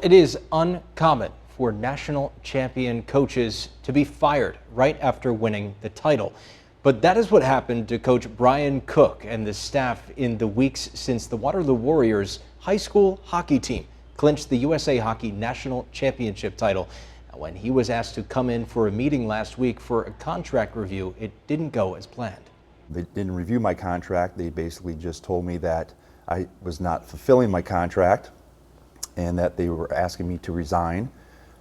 It is uncommon for national champion coaches to be fired right after winning the title. But that is what happened to Coach Brian Cook and the staff in the weeks since the Waterloo Warriors high school hockey team clinched the USA Hockey National Championship title. When he was asked to come in for a meeting last week for a contract review, it didn't go as planned. They didn't review my contract. They basically just told me that I was not fulfilling my contract and that they were asking me to resign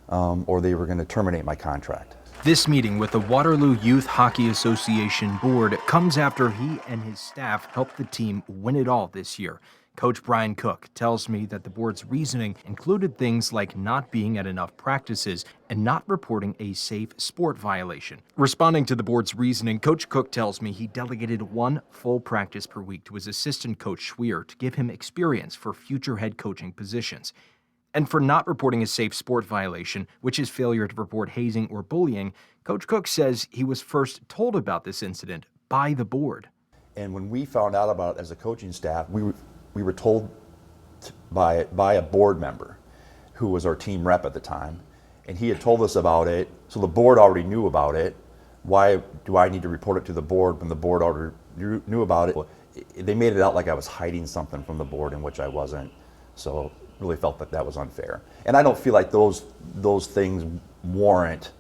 or they were going to terminate my contract. This meeting with the Waterloo Youth Hockey Association board comes after he and his staff helped the team win it all this year. Coach Brian Cook tells me that the board's reasoning included things like not being at enough practices and not reporting a safe sport violation. Responding to the board's reasoning, Coach Cook tells me he delegated one full practice per week to his assistant coach Schweer to give him experience for future head coaching positions. And for not reporting a safe sport violation, which is failure to report hazing or bullying, Coach Cook says he was first told about this incident by the board. And when we found out about it as a coaching staff, we were told by a board member who was our team rep at the time, and he had told us about it, so the board already knew about it. Why do I need to report it to the board when the board already knew about it? They made it out like I was hiding something from the board, in which I wasn't, so really felt that that was unfair. And I don't feel like those things warrant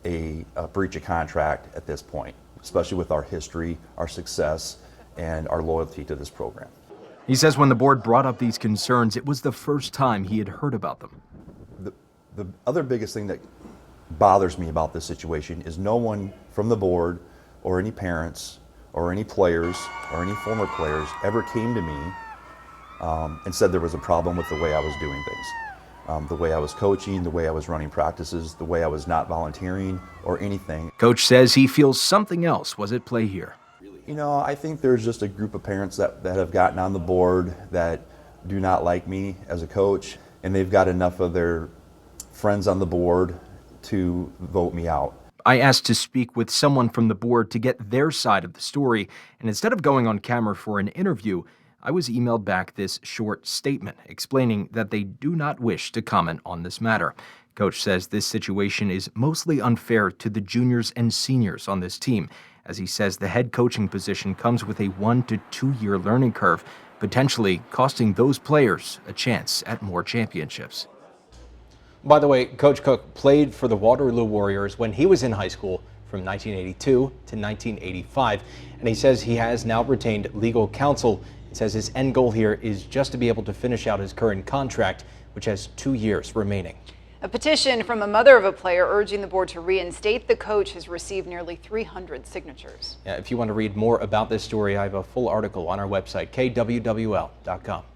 a breach of contract at this point, especially with our history, our success, and our loyalty to this program. He says when the board brought up these concerns, it was the first time he had heard about them. The other biggest thing that bothers me about this situation is no one from the board or any parents or any players or any former players ever came to me and said there was a problem with the way I was doing things. The way I was coaching, the way I was running practices, the way I was not volunteering or anything. Coach says he feels something else was at play here. You know, I think there's just a group of parents that have gotten on the board that do not like me as a coach, and they've got enough of their friends on the board to vote me out. I asked to speak with someone from the board to get their side of the story, and instead of going on camera for an interview, I was emailed back this short statement explaining that they do not wish to comment on this matter. Coach says this situation is mostly unfair to the juniors and seniors on this team, as he says the head coaching position comes with a 1 to 2 year learning curve, potentially costing those players a chance at more championships. By the way, Coach Cook played for the Waterloo Warriors when he was in high school from 1982 to 1985, and he says he has now retained legal counsel. He says his end goal here is just to be able to finish out his current contract, which has 2 years remaining. A petition from a mother of a player urging the board to reinstate the coach has received nearly 300 signatures. If you want to read more about this story, I have a full article on our website, kwwl.com.